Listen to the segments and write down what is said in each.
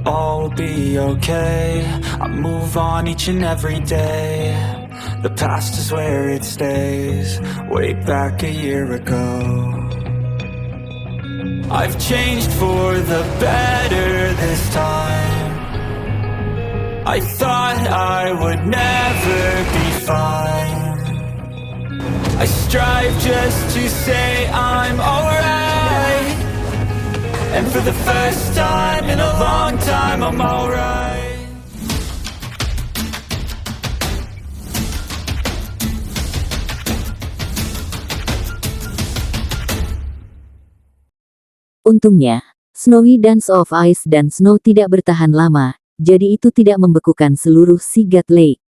all will be okay. I move on each and every day. The past is where it stays, way back a year ago. I've changed for the better this time. I thought I would never be fine. I strive just to say I'm alright, and for the first time in a long time I'm alright. Untungnya, Snowy Dance of Ice dan Snow tidak bertahan lama, jadi itu tidak membekukan seluruh Seagat Lake.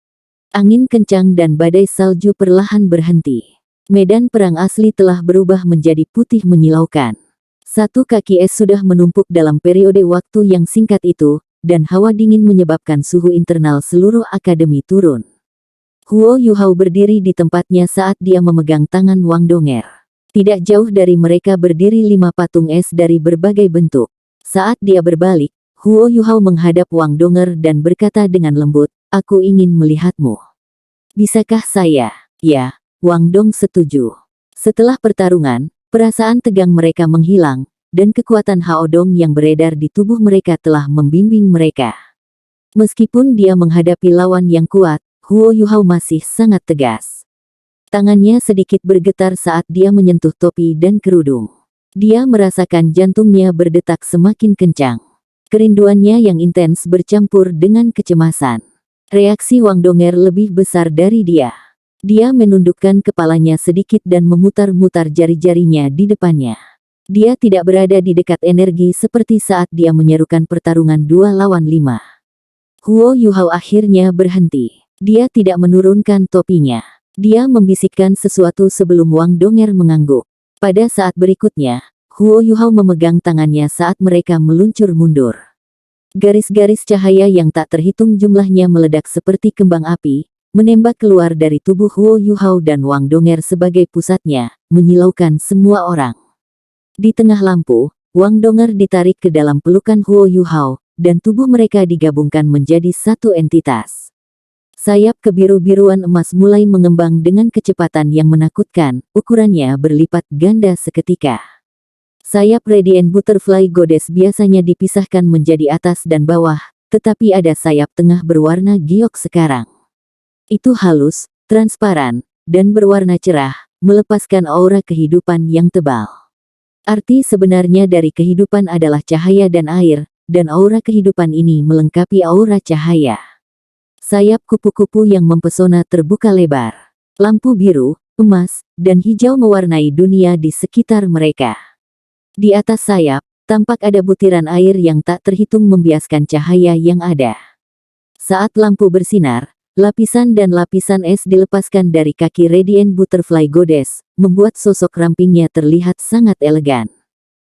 Angin kencang dan badai salju perlahan berhenti. Medan perang asli telah berubah menjadi putih menyilaukan. Satu kaki es sudah menumpuk dalam periode waktu yang singkat itu, dan hawa dingin menyebabkan suhu internal seluruh akademi turun. Huo Yuhao berdiri di tempatnya saat dia memegang tangan Wang Donger. Tidak jauh dari mereka berdiri 5 patung es dari berbagai bentuk. Saat dia berbalik, Huo Yuhao menghadap Wang Donger dan berkata dengan lembut, "Aku ingin melihatmu. Bisakah saya?" "Ya." Wang Dong setuju. Setelah pertarungan, perasaan tegang mereka menghilang, dan kekuatan Hao Dong yang beredar di tubuh mereka telah membimbing mereka. Meskipun dia menghadapi lawan yang kuat, Huo Yuhao masih sangat tegas. Tangannya sedikit bergetar saat dia menyentuh topi dan kerudung. Dia merasakan jantungnya berdetak semakin kencang. Kerinduannya yang intens bercampur dengan kecemasan. Reaksi Wang Donger lebih besar dari dia. Dia menundukkan kepalanya sedikit dan memutar-mutar jari-jarinya di depannya. Dia tidak berada di dekat energi seperti saat dia menyerukan pertarungan 2 lawan 5. Huo Yuhao akhirnya berhenti. Dia tidak menurunkan topinya. Dia membisikkan sesuatu sebelum Wang Donger mengangguk. Pada saat berikutnya, Huo Yuhao memegang tangannya saat mereka meluncur mundur. Garis-garis cahaya yang tak terhitung jumlahnya meledak seperti kembang api, menembak keluar dari tubuh Huo Yuhao dan Wang Donger sebagai pusatnya, menyilaukan semua orang. Di tengah lampu, Wang Donger ditarik ke dalam pelukan Huo Yuhao, dan tubuh mereka digabungkan menjadi satu entitas. Sayap kebiru-biruan emas mulai mengembang dengan kecepatan yang menakutkan, ukurannya berlipat ganda seketika. Sayap Radiant Butterfly Goddess biasanya dipisahkan menjadi atas dan bawah, tetapi ada sayap tengah berwarna giok sekarang. Itu halus, transparan, dan berwarna cerah, melepaskan aura kehidupan yang tebal. Arti sebenarnya dari kehidupan adalah cahaya dan air, dan aura kehidupan ini melengkapi aura cahaya. Sayap kupu-kupu yang mempesona terbuka lebar. Lampu biru, emas, dan hijau mewarnai dunia di sekitar mereka. Di atas sayap, tampak ada butiran air yang tak terhitung membiaskan cahaya yang ada. Saat lampu bersinar, lapisan dan lapisan es dilepaskan dari kaki Radiant Butterfly Goddess, membuat sosok rampingnya terlihat sangat elegan.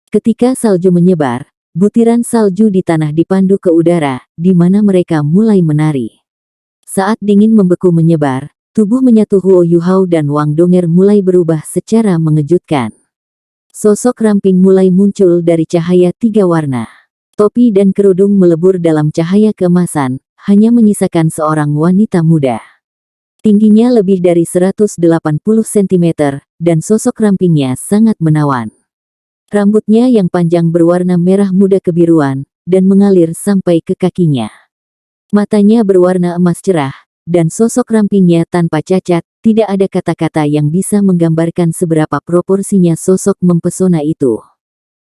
Ketika salju menyebar, butiran salju di tanah dipandu ke udara, di mana mereka mulai menari. Saat dingin membeku menyebar, tubuh menyatu Huo Yuhao dan Wang Donger mulai berubah secara mengejutkan. Sosok ramping mulai muncul dari cahaya 3 warna. Topi dan kerudung melebur dalam cahaya keemasan, hanya menyisakan seorang wanita muda. Tingginya lebih dari 180 cm, dan sosok rampingnya sangat menawan. Rambutnya yang panjang berwarna merah muda kebiruan, dan mengalir sampai ke kakinya. Matanya berwarna emas cerah, dan sosok rampingnya tanpa cacat, tidak ada kata-kata yang bisa menggambarkan seberapa proporsinya sosok mempesona itu.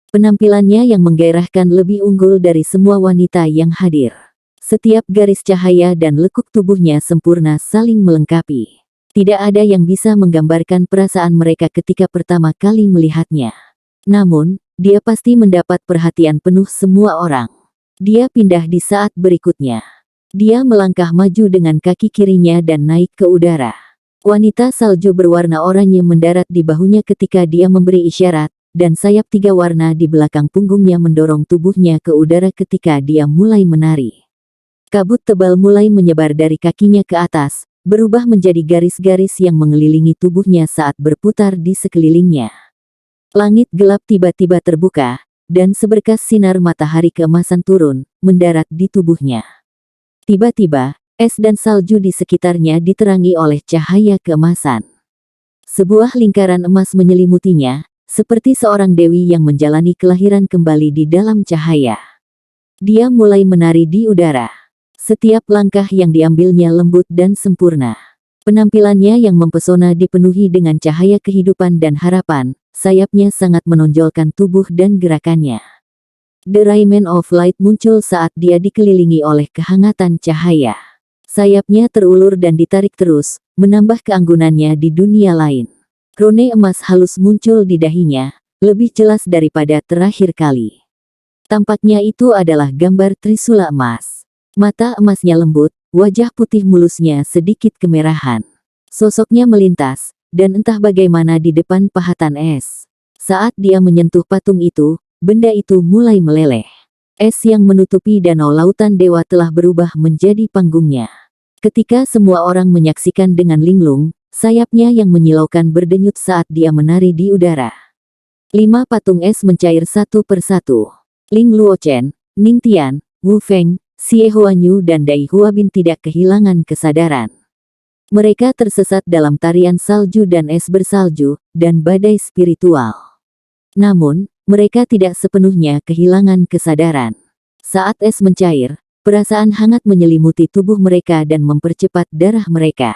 Penampilannya yang menggairahkan lebih unggul dari semua wanita yang hadir. Setiap garis cahaya dan lekuk tubuhnya sempurna saling melengkapi. Tidak ada yang bisa menggambarkan perasaan mereka ketika pertama kali melihatnya. Namun, dia pasti mendapat perhatian penuh semua orang. Dia pindah di saat berikutnya. Dia melangkah maju dengan kaki kirinya dan naik ke udara. Wanita salju berwarna oranye mendarat di bahunya ketika dia memberi isyarat, dan sayap 3 warna di belakang punggungnya mendorong tubuhnya ke udara ketika dia mulai menari. Kabut tebal mulai menyebar dari kakinya ke atas, berubah menjadi garis-garis yang mengelilingi tubuhnya saat berputar di sekelilingnya. Langit gelap tiba-tiba terbuka, dan seberkas sinar matahari keemasan turun, mendarat di tubuhnya. Tiba-tiba, es dan salju di sekitarnya diterangi oleh cahaya keemasan. Sebuah lingkaran emas menyelimutinya, seperti seorang dewi yang menjalani kelahiran kembali di dalam cahaya. Dia mulai menari di udara. Setiap langkah yang diambilnya lembut dan sempurna. Penampilannya yang mempesona dipenuhi dengan cahaya kehidupan dan harapan, sayapnya sangat menonjolkan tubuh dan gerakannya. The Rayman of Light muncul saat dia dikelilingi oleh kehangatan cahaya. Sayapnya terulur dan ditarik terus, menambah keanggunannya di dunia lain. Rune emas halus muncul di dahinya, lebih jelas daripada terakhir kali. Tampaknya itu adalah gambar Trisula emas. Mata emasnya lembut, wajah putih mulusnya sedikit kemerahan. Sosoknya melintas, dan entah bagaimana di depan pahatan es. Saat dia menyentuh patung itu, benda itu mulai meleleh. Es yang menutupi danau lautan dewa telah berubah menjadi panggungnya. Ketika semua orang menyaksikan dengan linglung, sayapnya yang menyilaukan berdenyut saat dia menari di udara. 5 patung es mencair satu persatu. Ling Luochen, Ning Tian, Wu Feng, Xie Huanyu dan Dai Huabin tidak kehilangan kesadaran. Mereka tersesat dalam tarian salju dan es bersalju, dan badai spiritual. Namun, mereka tidak sepenuhnya kehilangan kesadaran. Saat es mencair, perasaan hangat menyelimuti tubuh mereka dan mempercepat darah mereka.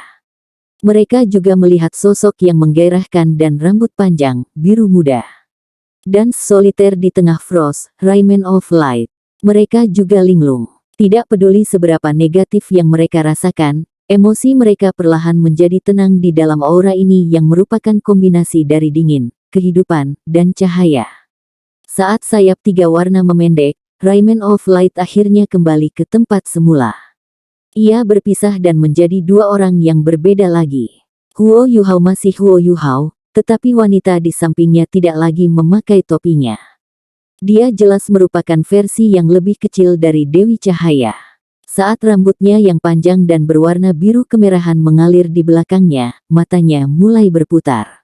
Mereka juga melihat sosok yang menggairahkan dan rambut panjang, biru muda. Dan soliter di tengah Frost, Rayman of Light. Mereka juga linglung. Tidak peduli seberapa negatif yang mereka rasakan, emosi mereka perlahan menjadi tenang di dalam aura ini yang merupakan kombinasi dari dingin, kehidupan, dan cahaya. Saat sayap 3 warna memendek, Rayman of Light akhirnya kembali ke tempat semula. Ia berpisah dan menjadi 2 orang yang berbeda lagi. Huo Yuhao masih Huo Yuhao, tetapi wanita di sampingnya tidak lagi memakai topinya. Dia jelas merupakan versi yang lebih kecil dari Dewi Cahaya. Saat rambutnya yang panjang dan berwarna biru kemerahan mengalir di belakangnya, matanya mulai berputar.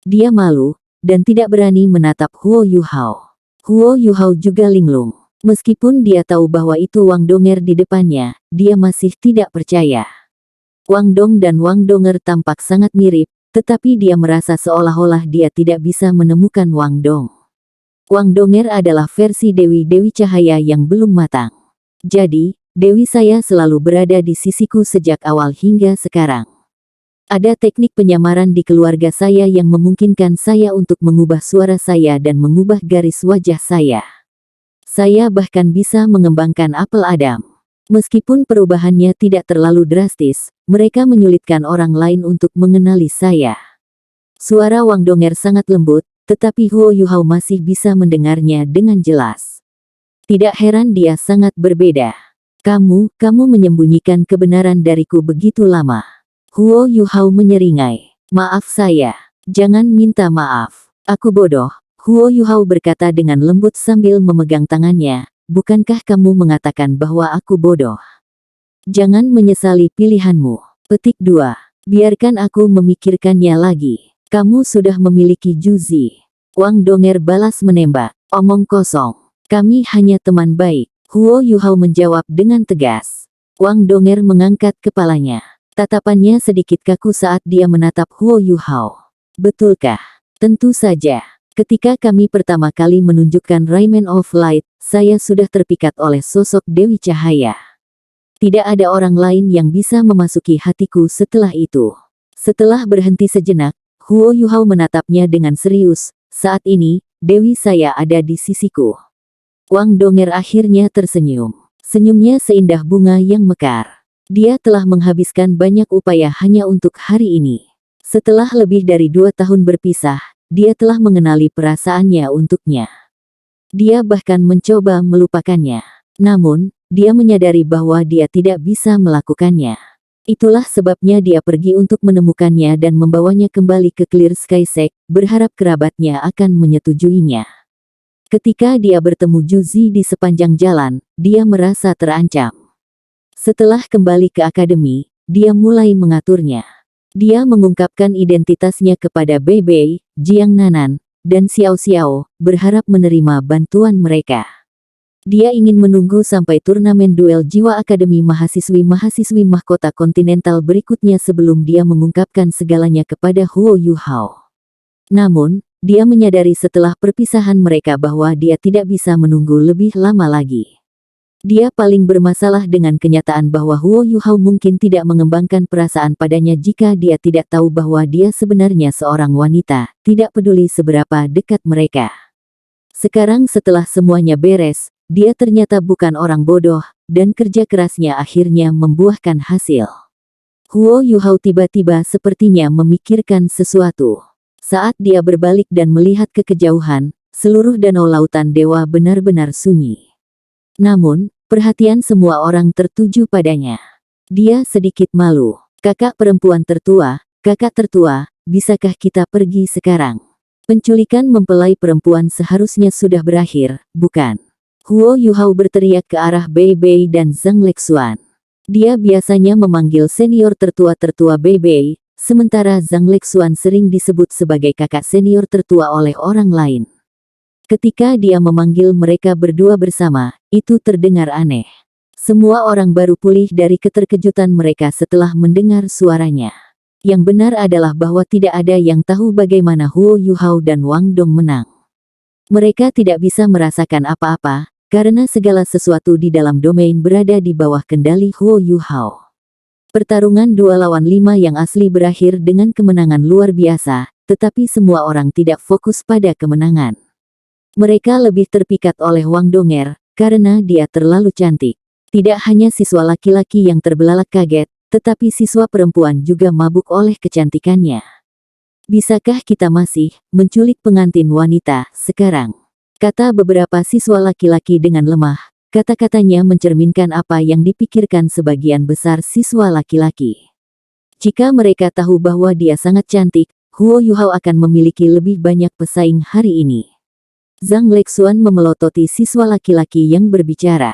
Dia malu, dan tidak berani menatap Huo Yuhao. Huo Yuhao juga linglung. Meskipun dia tahu bahwa itu Wang Donger di depannya, dia masih tidak percaya. Wang Dong dan Wang Donger tampak sangat mirip, tetapi dia merasa seolah-olah dia tidak bisa menemukan Wang Dong. Wang Donger adalah versi Dewi-Dewi Cahaya yang belum matang. Jadi, Dewi saya selalu berada di sisiku sejak awal hingga sekarang. Ada teknik penyamaran di keluarga saya yang memungkinkan saya untuk mengubah suara saya dan mengubah garis wajah saya. Saya bahkan bisa mengembangkan apel Adam. Meskipun perubahannya tidak terlalu drastis, mereka menyulitkan orang lain untuk mengenali saya. Suara Wang Donger sangat lembut, tetapi Huo Yuhao masih bisa mendengarnya dengan jelas. Tidak heran dia sangat berbeda. Kamu menyembunyikan kebenaran dariku begitu lama. Huo Yuhao menyeringai. Maaf saya. Jangan minta maaf. Aku bodoh. Huo Yuhao berkata dengan lembut sambil memegang tangannya. Bukankah kamu mengatakan bahwa aku bodoh? Jangan menyesali pilihanmu. Petik 2. Biarkan aku memikirkannya lagi. Kamu sudah memiliki Juzi. Wang Donger balas menembak. Omong kosong. Kami hanya teman baik. Huo Yuhao menjawab dengan tegas. Wang Donger mengangkat kepalanya. Tatapannya sedikit kaku saat dia menatap Huo Yuhao. Betulkah? Tentu saja. Ketika kami pertama kali menunjukkan Rayman of Light, saya sudah terpikat oleh sosok Dewi Cahaya. Tidak ada orang lain yang bisa memasuki hatiku setelah itu. Setelah berhenti sejenak, Huo Yuhao menatapnya dengan serius. Saat ini, Dewi saya ada di sisiku. Wang Donger akhirnya tersenyum. Senyumnya seindah bunga yang mekar. Dia telah menghabiskan banyak upaya hanya untuk hari ini. Setelah lebih dari 2 tahun berpisah, dia telah mengenali perasaannya untuknya. Dia bahkan mencoba melupakannya. Namun, dia menyadari bahwa dia tidak bisa melakukannya. Itulah sebabnya dia pergi untuk menemukannya dan membawanya kembali ke Clear Sky Sect, berharap kerabatnya akan menyetujuinya. Ketika dia bertemu Juzi di sepanjang jalan, dia merasa terancam. Setelah kembali ke akademi, dia mulai mengaturnya. Dia mengungkapkan identitasnya kepada Bei Bei, Jiang Nanan, dan Xiao Xiao, berharap menerima bantuan mereka. Dia ingin menunggu sampai turnamen duel jiwa Akademi Mahasiswi-Mahasiswi Mahkota Kontinental berikutnya sebelum dia mengungkapkan segalanya kepada Huo Yuhao. Namun, dia menyadari setelah perpisahan mereka bahwa dia tidak bisa menunggu lebih lama lagi. Dia paling bermasalah dengan kenyataan bahwa Huo Yuhao mungkin tidak mengembangkan perasaan padanya jika dia tidak tahu bahwa dia sebenarnya seorang wanita, tidak peduli seberapa dekat mereka. Sekarang setelah semuanya beres, dia ternyata bukan orang bodoh, dan kerja kerasnya akhirnya membuahkan hasil. Huo Yuhao tiba-tiba sepertinya memikirkan sesuatu. Saat dia berbalik dan melihat ke kejauhan, seluruh danau lautan dewa benar-benar sunyi. Namun, perhatian semua orang tertuju padanya. Dia sedikit malu. Kakak perempuan tertua, kakak tertua, bisakah kita pergi sekarang? Penculikan mempelai perempuan seharusnya sudah berakhir, bukan? Huo Yuhao berteriak ke arah Bei Bei dan Zhang Lexuan. Dia biasanya memanggil senior tertua-tertua Bei Bei, sementara Zhang Lexuan sering disebut sebagai kakak senior tertua oleh orang lain. Ketika dia memanggil mereka berdua bersama, itu terdengar aneh. Semua orang baru pulih dari keterkejutan mereka setelah mendengar suaranya. Yang benar adalah bahwa tidak ada yang tahu bagaimana Huo Yuhao dan Wang Dong menang. Mereka tidak bisa merasakan apa-apa, karena segala sesuatu di dalam domain berada di bawah kendali Huo Yuhao. Pertarungan 2 lawan 5 yang asli berakhir dengan kemenangan luar biasa, tetapi semua orang tidak fokus pada kemenangan. Mereka lebih terpikat oleh Wang Donger, karena dia terlalu cantik. Tidak hanya siswa laki-laki yang terbelalak kaget, tetapi siswa perempuan juga mabuk oleh kecantikannya. Bisakah kita masih menculik pengantin wanita sekarang? Kata beberapa siswa laki-laki dengan lemah. Kata-katanya mencerminkan apa yang dipikirkan sebagian besar siswa laki-laki. Jika mereka tahu bahwa dia sangat cantik, Huo Yuhao akan memiliki lebih banyak pesaing hari ini. Zhang Lexuan memelototi siswa laki-laki yang berbicara.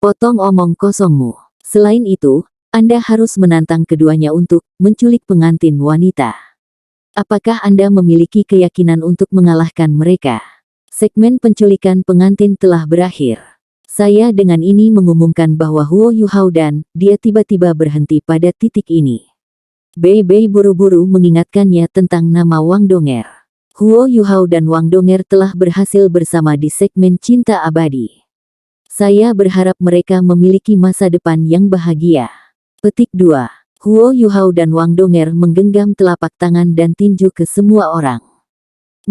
Potong omong kosongmu. Selain itu, Anda harus menantang keduanya untuk menculik pengantin wanita. Apakah Anda memiliki keyakinan untuk mengalahkan mereka? Segmen penculikan pengantin telah berakhir. Saya dengan ini mengumumkan bahwa Huo Yuhao dan dia tiba-tiba berhenti pada titik ini. Bei Bei buru-buru mengingatkannya tentang nama Wang Donger. Huo Yuhao dan Wang Donger telah berhasil bersama di segmen cinta abadi. Saya berharap mereka memiliki masa depan yang bahagia. Petik 2. Huo Yuhao dan Wang Donger menggenggam telapak tangan dan tinju ke semua orang.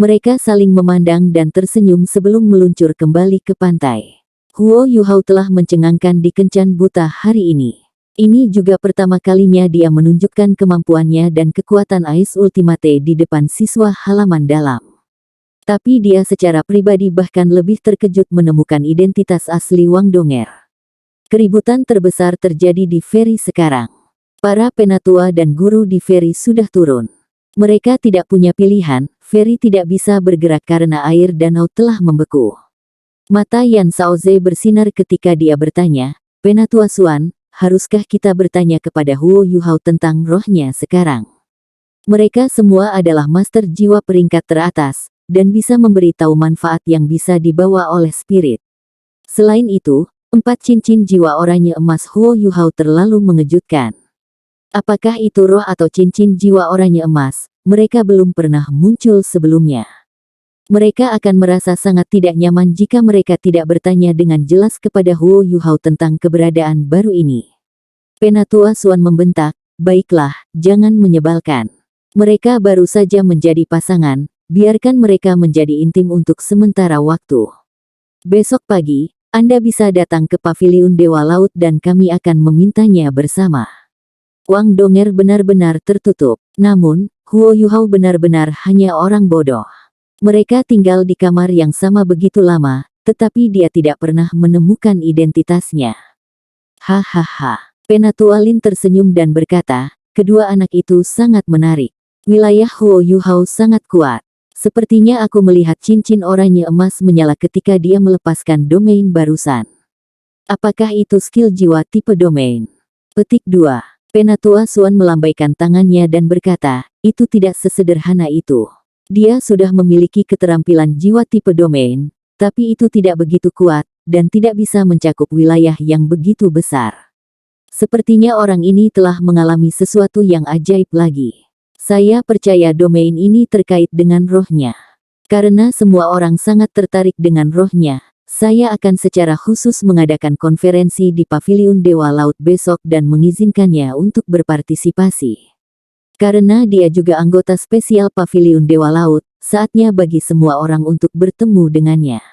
Mereka saling memandang dan tersenyum sebelum meluncur kembali ke pantai. Huo Yuhao telah mencengangkan di Kencan Buta hari ini. Ini juga pertama kalinya dia menunjukkan kemampuannya dan kekuatan Ais Ultimate di depan siswa halaman dalam. Tapi dia secara pribadi bahkan lebih terkejut menemukan identitas asli Wang Donger. Keributan terbesar terjadi di Feri sekarang. Para penatua dan guru di Feri sudah turun. Mereka tidak punya pilihan, Feri tidak bisa bergerak karena air danau telah membeku. Mata Yan Shaoze bersinar ketika dia bertanya, Penatua Xuan, haruskah kita bertanya kepada Huo Yuhao tentang rohnya sekarang? Mereka semua adalah master jiwa peringkat teratas, dan bisa memberi tahu manfaat yang bisa dibawa oleh spirit. Selain itu, 4 cincin jiwa oranye emas Huo Yuhao terlalu mengejutkan. Apakah itu roh atau cincin jiwa oranye emas? Mereka belum pernah muncul sebelumnya. Mereka akan merasa sangat tidak nyaman jika mereka tidak bertanya dengan jelas kepada Huo Yuhao tentang keberadaan baru ini. Penatua Xuan membentak, baiklah, jangan menyebalkan. Mereka baru saja menjadi pasangan, biarkan mereka menjadi intim untuk sementara waktu. Besok pagi, Anda bisa datang ke Paviliun Dewa Laut dan kami akan memintanya bersama. Wang Donger benar-benar tertutup, namun, Huo Yuhao benar-benar hanya orang bodoh. Mereka tinggal di kamar yang sama begitu lama, tetapi dia tidak pernah menemukan identitasnya. Hahaha. Penatua Lin tersenyum dan berkata, kedua anak itu sangat menarik. Wilayah Huo Yuhao sangat kuat. Sepertinya aku melihat cincin oranye emas menyala ketika dia melepaskan domain barusan. Apakah itu skill jiwa tipe domain? Petik 2. Penatua Xuan melambaikan tangannya dan berkata, itu tidak sesederhana itu. Dia sudah memiliki keterampilan jiwa tipe domain, tapi itu tidak begitu kuat, dan tidak bisa mencakup wilayah yang begitu besar. Sepertinya orang ini telah mengalami sesuatu yang ajaib lagi. Saya percaya domain ini terkait dengan rohnya. Karena semua orang sangat tertarik dengan rohnya, saya akan secara khusus mengadakan konferensi di Paviliun Dewa Laut besok dan mengizinkannya untuk berpartisipasi. Karena dia juga anggota spesial Paviliun Dewa Laut, saatnya bagi semua orang untuk bertemu dengannya.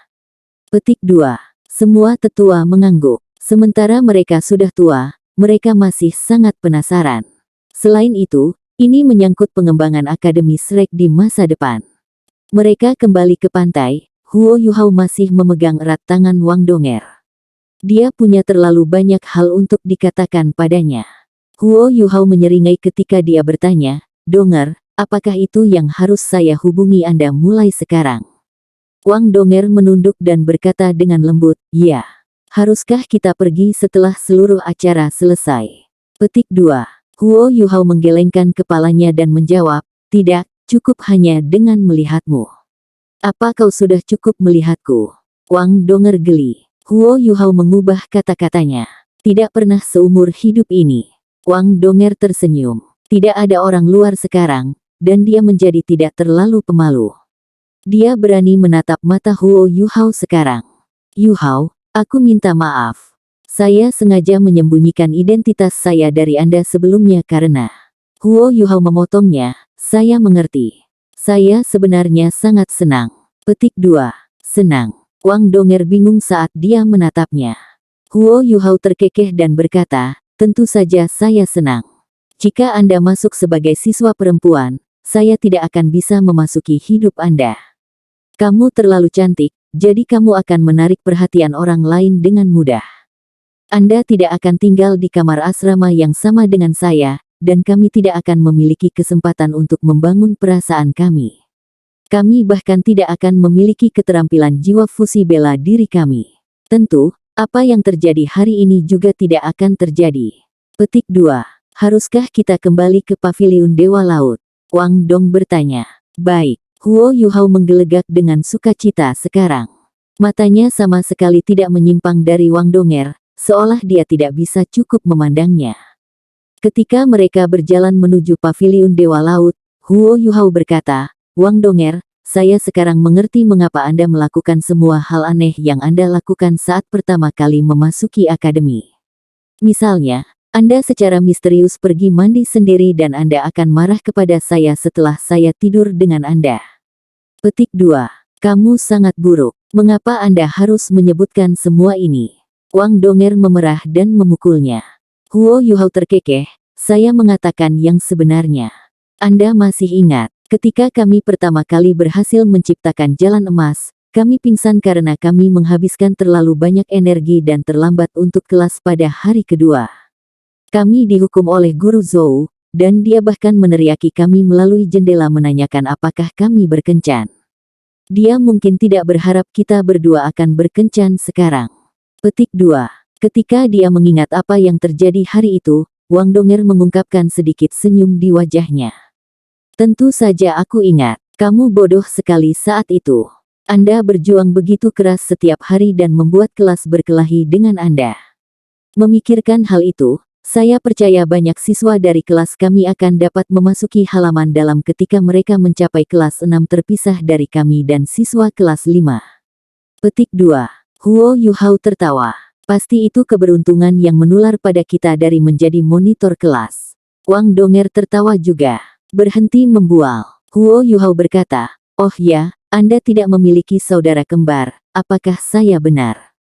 Petik 2. Semua tetua mengangguk. Sementara mereka sudah tua, mereka masih sangat penasaran. Selain itu, ini menyangkut pengembangan Akademi Shrek di masa depan. Mereka kembali ke pantai, Huo Yuhao masih memegang erat tangan Wang Donger. Dia punya terlalu banyak hal untuk dikatakan padanya. Huo Yuhao menyeringai ketika dia bertanya, "Donger, apakah itu yang harus saya hubungi Anda mulai sekarang?" Wang Donger menunduk dan berkata dengan lembut, "Ya. Haruskah kita pergi setelah seluruh acara selesai?" Petik 2. Huo Yuhao menggelengkan kepalanya dan menjawab, "Tidak, cukup hanya dengan melihatmu." "Apa kau sudah cukup melihatku?" Wang Donger geli. Huo Yuhao mengubah kata-katanya. "Tidak pernah seumur hidup ini." Wang Donger tersenyum. Tidak ada orang luar sekarang, dan dia menjadi tidak terlalu pemalu. Dia berani menatap mata Huo Yuhao sekarang. "Yuhao, aku minta maaf. Saya sengaja menyembunyikan identitas saya dari Anda sebelumnya karena..." Huo Yuhao memotongnya, "Saya mengerti. Saya sebenarnya sangat senang." Petik 2. Senang. Wang Donger bingung saat dia menatapnya. Huo Yuhao terkekeh dan berkata, "Tentu saja saya senang. Jika Anda masuk sebagai siswa perempuan, saya tidak akan bisa memasuki hidup Anda. Kamu terlalu cantik, jadi kamu akan menarik perhatian orang lain dengan mudah. Anda tidak akan tinggal di kamar asrama yang sama dengan saya, dan kami tidak akan memiliki kesempatan untuk membangun perasaan kami. Kami bahkan tidak akan memiliki keterampilan jiwa fusi bela diri kami. Tentu, apa yang terjadi hari ini juga tidak akan terjadi." Petik 2. Haruskah kita kembali ke Paviliun Dewa Laut? Wang Dong bertanya. "Baik." Huo Yuhao menggelegak dengan sukacita sekarang. Matanya sama sekali tidak menyimpang dari Wang Donger, seolah dia tidak bisa cukup memandangnya. Ketika mereka berjalan menuju Paviliun Dewa Laut, Huo Yuhao berkata, "Wang Donger, saya sekarang mengerti mengapa Anda melakukan semua hal aneh yang Anda lakukan saat pertama kali memasuki akademi. Misalnya, Anda secara misterius pergi mandi sendiri dan Anda akan marah kepada saya setelah saya tidur dengan Anda." Petik 2. Kamu sangat buruk. Mengapa Anda harus menyebutkan semua ini? Wang Donger memerah dan memukulnya. Huo Yuhao terkekeh, "Saya mengatakan yang sebenarnya. Anda masih ingat, ketika kami pertama kali berhasil menciptakan jalan emas, kami pingsan karena kami menghabiskan terlalu banyak energi dan terlambat untuk kelas pada hari kedua. Kami dihukum oleh Guru Zhou, dan dia bahkan meneriaki kami melalui jendela menanyakan apakah kami berkencan. Dia mungkin tidak berharap kita berdua akan berkencan sekarang." Petik 2. Ketika dia mengingat apa yang terjadi hari itu, Wang Donger mengungkapkan sedikit senyum di wajahnya. "Tentu saja aku ingat. Kamu bodoh sekali saat itu. Anda berjuang begitu keras setiap hari dan membuat kelas berkelahi dengan Anda. Memikirkan hal itu, saya percaya banyak siswa dari kelas kami akan dapat memasuki halaman dalam ketika mereka mencapai kelas 6 terpisah dari kami dan siswa kelas 5. Petik 2. Huo Yuhao tertawa. "Pasti itu keberuntungan yang menular pada kita dari menjadi monitor kelas." Wang Donger tertawa juga. "Berhenti membual." Huo Yuhao berkata, "Oh ya, Anda tidak memiliki saudara kembar, apakah saya benar?"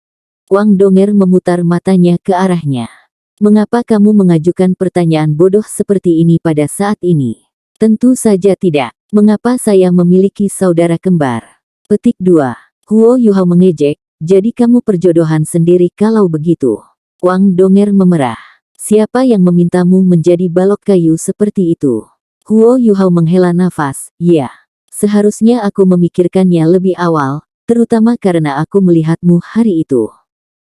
Wang Donger memutar matanya ke arahnya. "Mengapa kamu mengajukan pertanyaan bodoh seperti ini pada saat ini?" "Tentu saja tidak. Mengapa saya memiliki saudara kembar?" Petik 2. Huo Yuhao mengejek, "Jadi kamu perjodohan sendiri kalau begitu." Wang Donger memerah. "Siapa yang memintamu menjadi balok kayu seperti itu?" Huo Yuhao menghela nafas, "Ya. Seharusnya aku memikirkannya lebih awal, terutama karena aku melihatmu hari itu.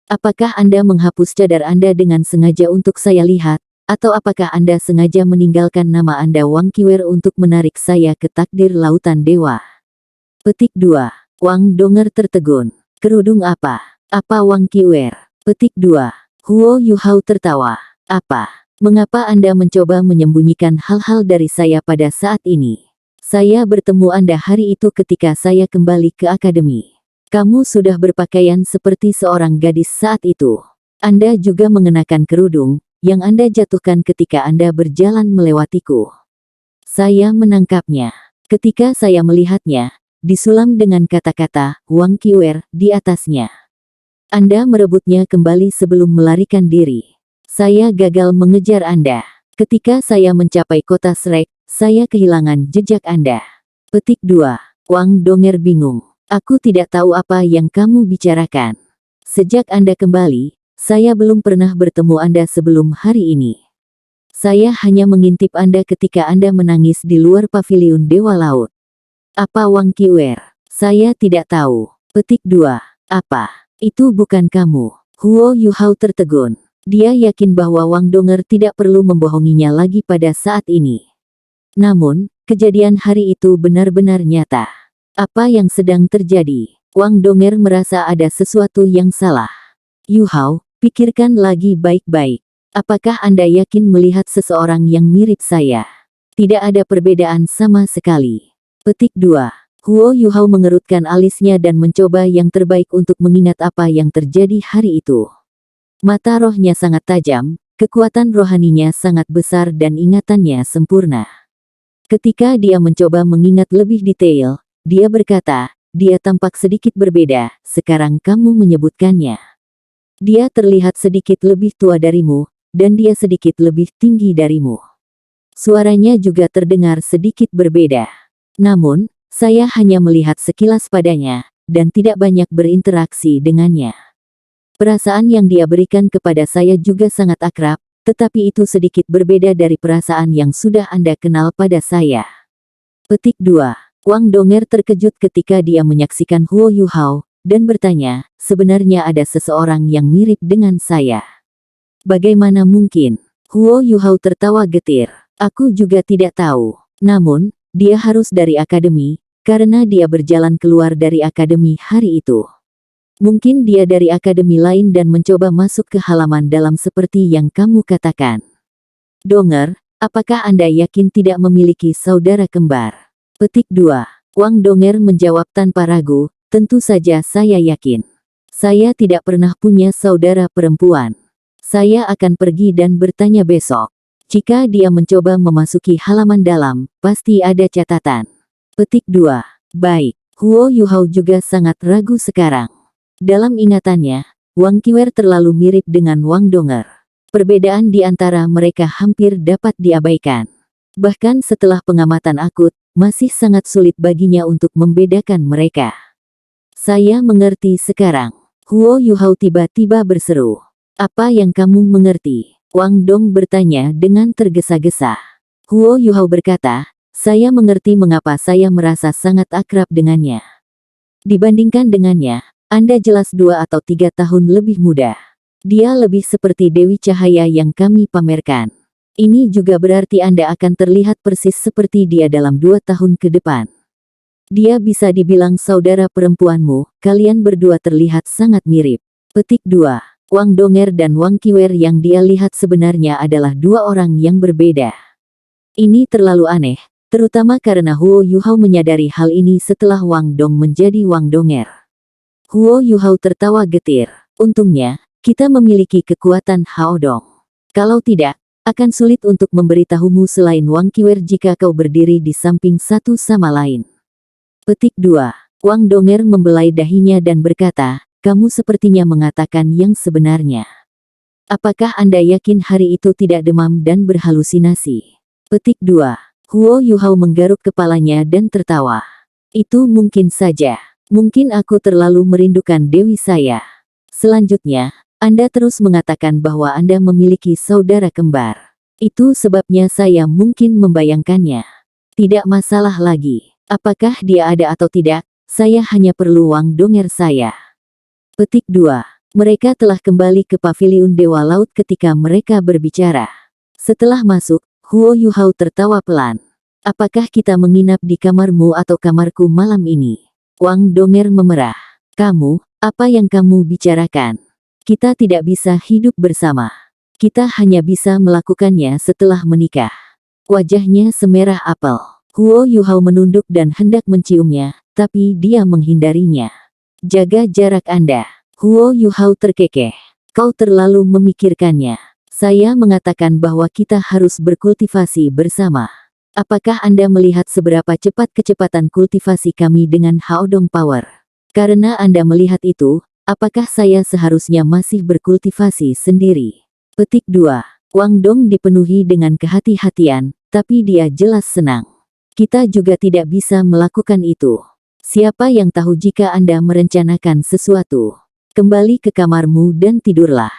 Apakah Anda menghapus cadar Anda dengan sengaja untuk saya lihat, Atau apakah Anda sengaja meninggalkan nama Anda Wang Qiwer untuk menarik saya ke takdir lautan dewa? Petik 2. Wang Donger tertegun. Kerudung apa? Apa Wang Qiwer? Petik 2. Huo Yuhao tertawa. Apa? Mengapa Anda mencoba menyembunyikan hal-hal dari saya pada saat ini? Saya bertemu Anda hari itu ketika saya kembali ke akademi. Kamu sudah berpakaian seperti seorang gadis saat itu. Anda juga mengenakan kerudung yang Anda jatuhkan ketika Anda berjalan melewatiku. Saya menangkapnya. Ketika saya melihatnya, disulam dengan kata-kata Wang Qiwer di atasnya. Anda merebutnya kembali sebelum melarikan diri. Saya gagal mengejar Anda. Ketika saya mencapai kota Shrek, saya kehilangan jejak Anda. Petik 2. Wang Donger bingung. Aku tidak tahu apa yang kamu bicarakan. Sejak Anda kembali, saya belum pernah bertemu Anda sebelum hari ini. Saya hanya mengintip Anda ketika Anda menangis di luar paviliun Dewa Laut. Apa Wang Qiwer? Saya tidak tahu. Petik 2. Apa? Itu bukan kamu. Huo Yuhao tertegun. Dia yakin bahwa Wang Donger tidak perlu membohonginya lagi pada saat ini. Namun, kejadian hari itu benar-benar nyata. Apa yang sedang terjadi? Wang Donger merasa ada sesuatu yang salah. Yuhao, pikirkan lagi baik-baik. Apakah Anda yakin melihat seseorang yang mirip saya? Tidak ada perbedaan sama sekali. Petik 2. Huo Yuhao mengerutkan alisnya dan mencoba yang terbaik untuk mengingat apa yang terjadi hari itu. Mata rohnya sangat tajam, kekuatan rohaninya sangat besar dan ingatannya sempurna. Ketika dia mencoba mengingat lebih detail, dia berkata, dia tampak sedikit berbeda, sekarang kamu menyebutkannya. Dia terlihat sedikit lebih tua darimu, dan dia sedikit lebih tinggi darimu. Suaranya juga terdengar sedikit berbeda. Namun, saya hanya melihat sekilas padanya, dan tidak banyak berinteraksi dengannya. Perasaan yang dia berikan kepada saya juga sangat akrab, tetapi itu sedikit berbeda dari perasaan yang sudah Anda kenal pada saya. Petik 2. Wang Donger terkejut ketika dia menyaksikan Huo Yuhao, dan bertanya, sebenarnya ada seseorang yang mirip dengan saya. Bagaimana mungkin? Huo Yuhao tertawa getir. Aku juga tidak tahu. Namun, dia harus dari akademi, karena dia berjalan keluar dari akademi hari itu. Mungkin dia dari akademi lain dan mencoba masuk ke halaman dalam seperti yang kamu katakan. Donger, apakah Anda yakin tidak memiliki saudara kembar? Petik 2. Wang Donger menjawab tanpa ragu, tentu saja saya yakin. Saya tidak pernah punya saudara perempuan. Saya akan pergi dan bertanya besok. Jika dia mencoba memasuki halaman dalam, pasti ada catatan. Petik 2. Baik, Huo Yuhao juga sangat ragu sekarang. Dalam ingatannya, Wang Qiwer terlalu mirip dengan Wang Donger. Perbedaan di antara mereka hampir dapat diabaikan. Bahkan setelah pengamatan akut, masih sangat sulit baginya untuk membedakan mereka. Saya mengerti sekarang. Huo Yuhao tiba-tiba berseru. Apa yang kamu mengerti? Wang Dong bertanya dengan tergesa-gesa. Huo Yuhao berkata, saya mengerti mengapa saya merasa sangat akrab dengannya. Dibandingkan dengannya, Anda jelas 2 atau 3 tahun lebih muda. Dia lebih seperti Dewi Cahaya yang kami pamerkan. Ini juga berarti Anda akan terlihat persis seperti dia dalam 2 tahun ke depan. Dia bisa dibilang saudara perempuanmu, kalian berdua terlihat sangat mirip. Petik 2. Wang Donger dan Wang Qiwer yang dia lihat sebenarnya adalah 2 orang yang berbeda. Ini terlalu aneh, terutama karena Huo Yuhao menyadari hal ini setelah Wang Dong menjadi Wang Donger. Huo Yuhao tertawa getir. Untungnya, kita memiliki kekuatan Hao Dong. Kalau tidak, akan sulit untuk memberitahumu selain Wang Qiwer jika kau berdiri di samping satu sama lain. Petik 2. Wang Donger membelai dahinya dan berkata, kamu sepertinya mengatakan yang sebenarnya. Apakah Anda yakin hari itu tidak demam dan berhalusinasi? Petik 2. Huo Yuhao menggaruk kepalanya dan tertawa. Itu mungkin saja. Mungkin aku terlalu merindukan dewi saya. Selanjutnya, Anda terus mengatakan bahwa Anda memiliki saudara kembar. Itu sebabnya saya mungkin membayangkannya. Tidak masalah lagi. Apakah dia ada atau tidak, saya hanya perlu Wang Donger saya. Petik 2. Mereka telah kembali ke paviliun Dewa Laut ketika mereka berbicara. Setelah masuk, Huo Yuhao tertawa pelan. Apakah kita menginap di kamarmu atau kamarku malam ini? Wang Donger memerah. Kamu, apa yang kamu bicarakan? Kita tidak bisa hidup bersama. Kita hanya bisa melakukannya setelah menikah. Wajahnya semerah apel. Huo Yuhao menunduk dan hendak menciumnya, tapi dia menghindarinya. Jaga jarak Anda. Huo Yuhao terkekeh. Kau terlalu memikirkannya. Saya mengatakan bahwa kita harus berkultivasi bersama. Apakah Anda melihat seberapa cepat kecepatan kultivasi kami dengan Haodong Power? Karena Anda melihat itu, apakah saya seharusnya masih berkultivasi sendiri? Petik 2. Wang Dong dipenuhi dengan kehati-hatian, tapi dia jelas senang. Kita juga tidak bisa melakukan itu. Siapa yang tahu jika Anda merencanakan sesuatu? Kembali ke kamarmu dan tidurlah.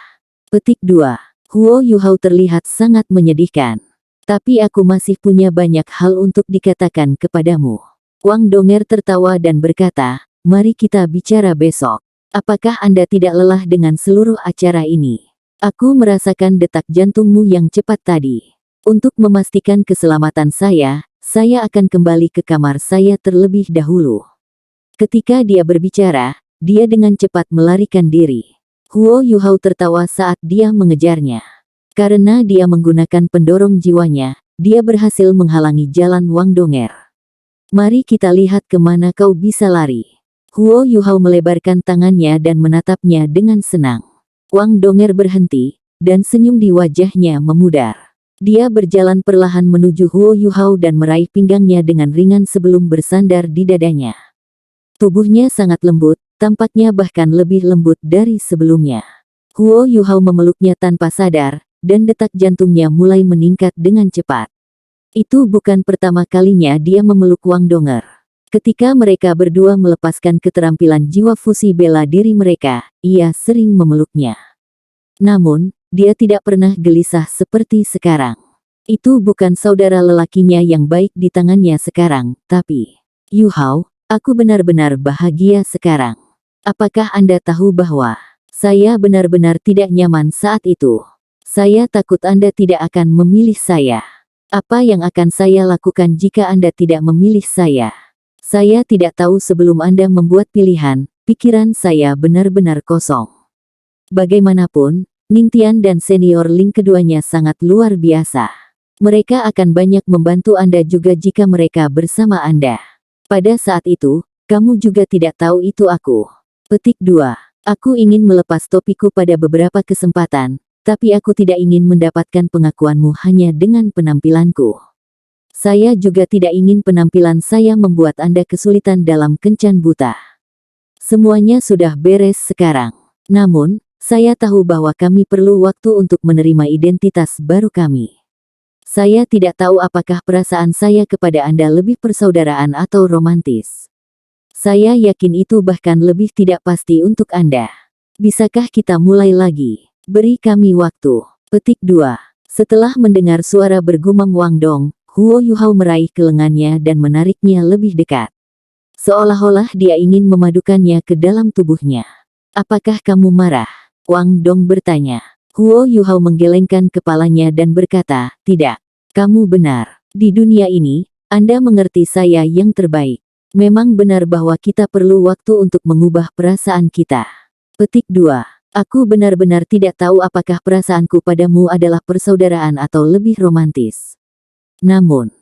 Petik 2. Huo Yuhao terlihat sangat menyedihkan. Tapi aku masih punya banyak hal untuk dikatakan kepadamu. Wang Donger tertawa dan berkata, mari kita bicara besok. Apakah Anda tidak lelah dengan seluruh acara ini? Aku merasakan detak jantungmu yang cepat tadi. Untuk memastikan keselamatan saya akan kembali ke kamar saya terlebih dahulu. Ketika dia berbicara, dia dengan cepat melarikan diri. Huo Yuhao tertawa saat dia mengejarnya. Karena dia menggunakan pendorong jiwanya, dia berhasil menghalangi jalan Wang Donger. Mari kita lihat kemana kau bisa lari. Huo Yuhao melebarkan tangannya dan menatapnya dengan senang. Wang Donger berhenti, dan senyum di wajahnya memudar. Dia berjalan perlahan menuju Huo Yuhao dan meraih pinggangnya dengan ringan sebelum bersandar di dadanya. Tubuhnya sangat lembut, tampaknya bahkan lebih lembut dari sebelumnya. Huo Yuhao memeluknya tanpa sadar, dan detak jantungnya mulai meningkat dengan cepat. Itu bukan pertama kalinya dia memeluk Wang Donger. Ketika mereka berdua melepaskan keterampilan jiwa fusi bela diri mereka, ia sering memeluknya. Namun, dia tidak pernah gelisah seperti sekarang. Itu bukan saudara lelakinya yang baik di tangannya sekarang, tapi... Yuhao, aku benar-benar bahagia sekarang. Apakah Anda tahu bahwa saya benar-benar tidak nyaman saat itu? Saya takut Anda tidak akan memilih saya. Apa yang akan saya lakukan jika Anda tidak memilih saya? Saya tidak tahu sebelum Anda membuat pilihan, pikiran saya benar-benar kosong. Bagaimanapun, Ningtian dan senior Ling keduanya sangat luar biasa. Mereka akan banyak membantu Anda juga jika mereka bersama Anda. Pada saat itu, kamu juga tidak tahu itu aku. Petik 2. Aku ingin melepas topiku pada beberapa kesempatan. Tapi aku tidak ingin mendapatkan pengakuanmu hanya dengan penampilanku. Saya juga tidak ingin penampilan saya membuat Anda kesulitan dalam kencan buta. Semuanya sudah beres sekarang. Namun, saya tahu bahwa kami perlu waktu untuk menerima identitas baru kami. Saya tidak tahu apakah perasaan saya kepada Anda lebih persaudaraan atau romantis. Saya yakin itu bahkan lebih tidak pasti untuk Anda. Bisakah kita mulai lagi? Beri kami waktu. Petik 2. Setelah mendengar suara bergumam Wang Dong, Huo Yuhao meraih ke lengannya dan menariknya lebih dekat. Seolah-olah dia ingin memadukannya ke dalam tubuhnya. Apakah kamu marah? Wang Dong bertanya. Huo Yuhao menggelengkan kepalanya dan berkata, tidak. Kamu benar. Di dunia ini, Anda mengerti saya yang terbaik. Memang benar bahwa kita perlu waktu untuk mengubah perasaan kita. Petik 2. Aku benar-benar tidak tahu apakah perasaanku padamu adalah persaudaraan atau lebih romantis. Namun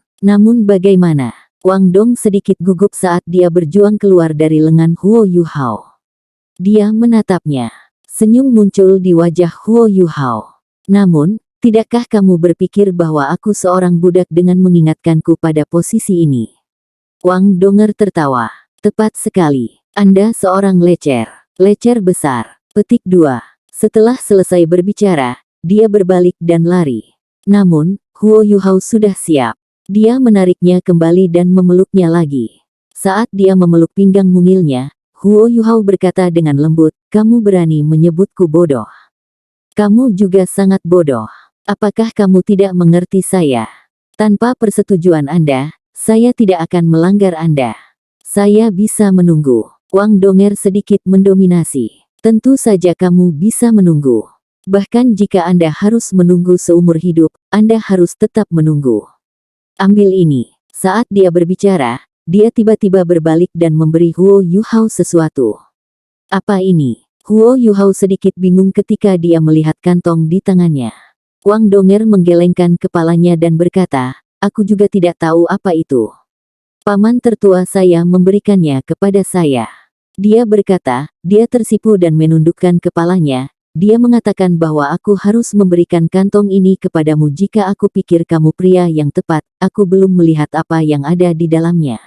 bagaimana? Wang Dong sedikit gugup saat dia berjuang keluar dari lengan Huo Yuhao. Dia menatapnya. Senyum muncul di wajah Huo Yuhao. Namun, tidakkah kamu berpikir bahwa aku seorang budak dengan mengingatkanku pada posisi ini? Wang Donger tertawa. Tepat sekali. Anda seorang lecer. Lecer besar. Petik 2. Setelah selesai berbicara, dia berbalik dan lari. Namun, Huo Yuhao sudah siap. Dia menariknya kembali dan memeluknya lagi. Saat dia memeluk pinggang mungilnya, Huo Yuhao berkata dengan lembut, kamu berani menyebutku bodoh. Kamu juga sangat bodoh. Apakah kamu tidak mengerti saya? Tanpa persetujuan Anda, saya tidak akan melanggar Anda. Saya bisa menunggu. Wang Donger sedikit mendominasi. Tentu saja kamu bisa menunggu. Bahkan jika Anda harus menunggu seumur hidup, Anda harus tetap menunggu. Ambil ini. Saat dia berbicara, dia tiba-tiba berbalik dan memberi Huo Yuhao sesuatu. Apa ini? Huo Yuhao sedikit bingung ketika dia melihat kantong di tangannya. Wang Donger menggelengkan kepalanya dan berkata, aku juga tidak tahu apa itu. Paman tertua saya memberikannya kepada saya. Dia berkata, dia tersipu dan menundukkan kepalanya. Dia mengatakan bahwa aku harus memberikan kantong ini kepadamu jika aku pikir kamu pria yang tepat, aku belum melihat apa yang ada di dalamnya.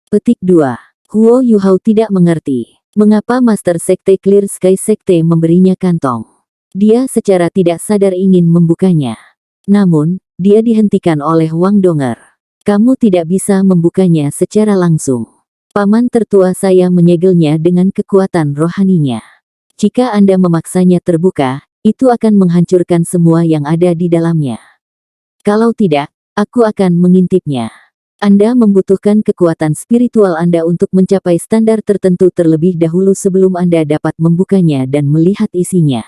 Petik 2. Huo Yuhao tidak mengerti. Mengapa Master Sekte Clear Sky Sekte memberinya kantong? Dia secara tidak sadar ingin membukanya. Namun, dia dihentikan oleh Wang Donger. Kamu tidak bisa membukanya secara langsung. Paman tertua saya menyegelnya dengan kekuatan rohaninya. Jika Anda memaksanya terbuka, itu akan menghancurkan semua yang ada di dalamnya. Kalau tidak, aku akan mengintipnya. Anda membutuhkan kekuatan spiritual Anda untuk mencapai standar tertentu terlebih dahulu sebelum Anda dapat membukanya dan melihat isinya.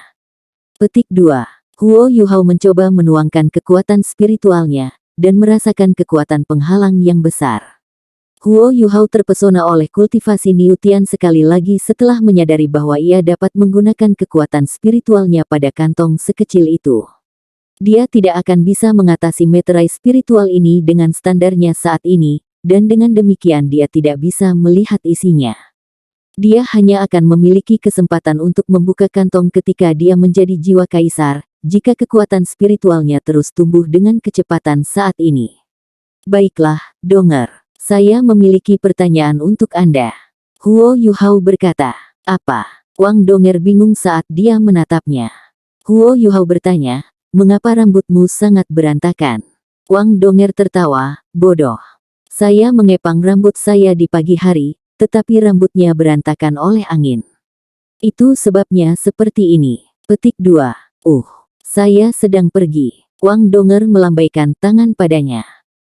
Petik 2. Huo Yuhao mencoba menuangkan kekuatan spiritualnya, dan merasakan kekuatan penghalang yang besar. Huo Yuhao terpesona oleh kultivasi Niutian sekali lagi setelah menyadari bahwa ia dapat menggunakan kekuatan spiritualnya pada kantong sekecil itu. Dia tidak akan bisa mengatasi meterai spiritual ini dengan standarnya saat ini, dan dengan demikian dia tidak bisa melihat isinya. Dia hanya akan memiliki kesempatan untuk membuka kantong ketika dia menjadi jiwa kaisar, jika kekuatan spiritualnya terus tumbuh dengan kecepatan saat ini. Baiklah, Donger. Saya memiliki pertanyaan untuk Anda. Huo Yuhao berkata. Apa? Wang Donger bingung saat dia menatapnya. Huo Yuhao bertanya, mengapa rambutmu sangat berantakan? Wang Donger tertawa, bodoh. Saya mengepang rambut saya di pagi hari, tetapi rambutnya berantakan oleh angin. Itu sebabnya seperti ini. Petik 2. Saya sedang pergi. Wang Donger melambaikan tangan padanya.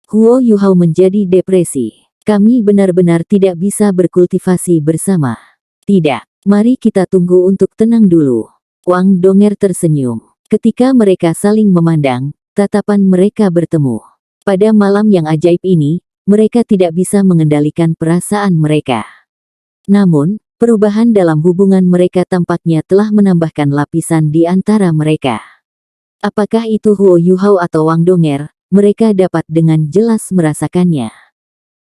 Huo Yuhao menjadi depresi. Kami benar-benar tidak bisa berkultivasi bersama. Tidak, mari kita tunggu untuk tenang dulu. Wang Donger tersenyum. Ketika mereka saling memandang, tatapan mereka bertemu. Pada malam yang ajaib ini, mereka tidak bisa mengendalikan perasaan mereka. Namun, perubahan dalam hubungan mereka tampaknya telah menambahkan lapisan di antara mereka. Apakah itu Huo Yuhao atau Wang Donger? Mereka dapat dengan jelas merasakannya.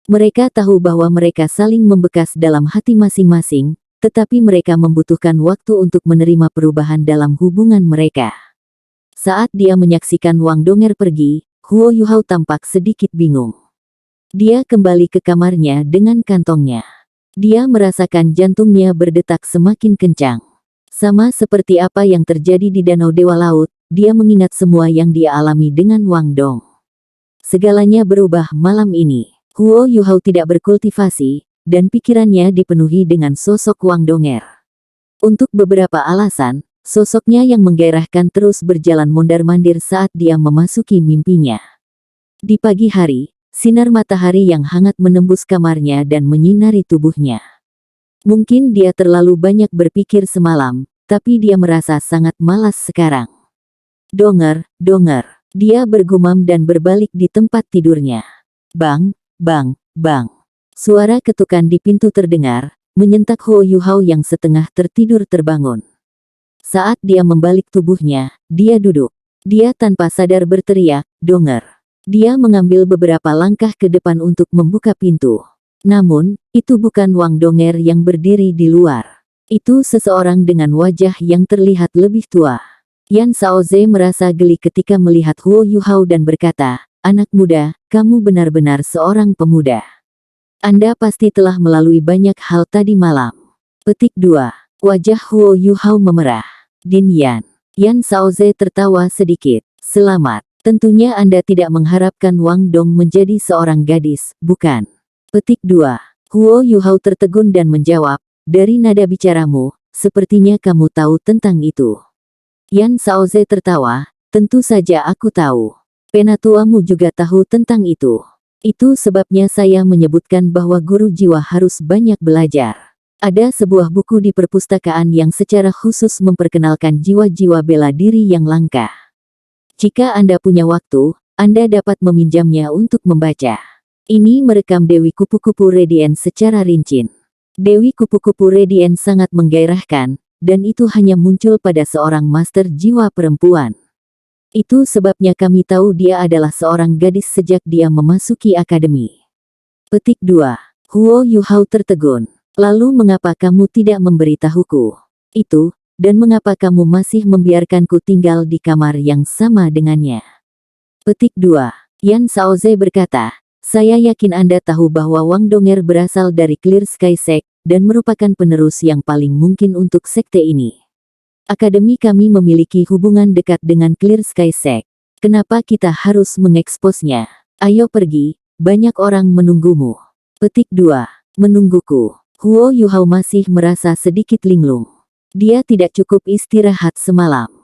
Mereka tahu bahwa mereka saling membekas dalam hati masing-masing, tetapi mereka membutuhkan waktu untuk menerima perubahan dalam hubungan mereka. Saat dia menyaksikan Wang Donger pergi, Huo Yuhao tampak sedikit bingung. Dia kembali ke kamarnya dengan kantongnya. Dia merasakan jantungnya berdetak semakin kencang. Sama seperti apa yang terjadi di Danau Dewa Laut, dia mengingat semua yang dia alami dengan Wang Dong. Segalanya berubah malam ini. Huo Yuhao tidak berkultivasi, dan pikirannya dipenuhi dengan sosok Wang Donger. Untuk beberapa alasan, sosoknya yang menggairahkan terus berjalan mondar-mandir saat dia memasuki mimpinya. Di pagi hari, sinar matahari yang hangat menembus kamarnya dan menyinari tubuhnya. Mungkin dia terlalu banyak berpikir semalam, tapi dia merasa sangat malas sekarang. Donger. Dia bergumam dan berbalik di tempat tidurnya. Bang, bang, bang. Suara ketukan di pintu terdengar, menyentak Huo Yuhao yang setengah tertidur terbangun. Saat dia membalik tubuhnya, dia duduk. Dia tanpa sadar berteriak, Donger. Dia mengambil beberapa langkah ke depan untuk membuka pintu. Namun, itu bukan Wang Donger yang berdiri di luar. Itu seseorang dengan wajah yang terlihat lebih tua. Yan Shaoze merasa geli ketika melihat Huo Yuhao dan berkata, anak muda, kamu benar-benar seorang pemuda. Anda pasti telah melalui banyak hal tadi malam. Petik 2. Wajah Huo Yuhao memerah. Din Yan. Yan Shaoze tertawa sedikit. Selamat. Tentunya Anda tidak mengharapkan Wang Dong menjadi seorang gadis, bukan? Petik 2. Huo Yuhao tertegun dan menjawab, dari nada bicaramu, sepertinya kamu tahu tentang itu. Yan Shaoze tertawa, tentu saja aku tahu. Penatuamu juga tahu tentang itu. Itu sebabnya saya menyebutkan bahwa guru jiwa harus banyak belajar. Ada sebuah buku di perpustakaan yang secara khusus memperkenalkan jiwa-jiwa bela diri yang langka. Jika Anda punya waktu, Anda dapat meminjamnya untuk membaca. Ini merekam Dewi Kupu-Kupu Radiant secara rinci. Dewi Kupu-Kupu Radiant sangat menggairahkan, dan itu hanya muncul pada seorang master jiwa perempuan. Itu sebabnya kami tahu dia adalah seorang gadis sejak dia memasuki akademi. Petik 2. Huo Yuhao tertegun. Lalu mengapa kamu tidak memberitahuku itu, dan mengapa kamu masih membiarkanku tinggal di kamar yang sama dengannya? Petik 2. Yan Shaoze berkata, saya yakin Anda tahu bahwa Wang Donger berasal dari Clear Sky Sect, dan merupakan penerus yang paling mungkin untuk sekte ini. Akademi kami memiliki hubungan dekat dengan Clear Sky Sect. Kenapa kita harus mengeksposnya? Ayo pergi, banyak orang menunggumu. Petik 2. Menungguku. Huo Yuhao masih merasa sedikit linglung. Dia tidak cukup istirahat semalam.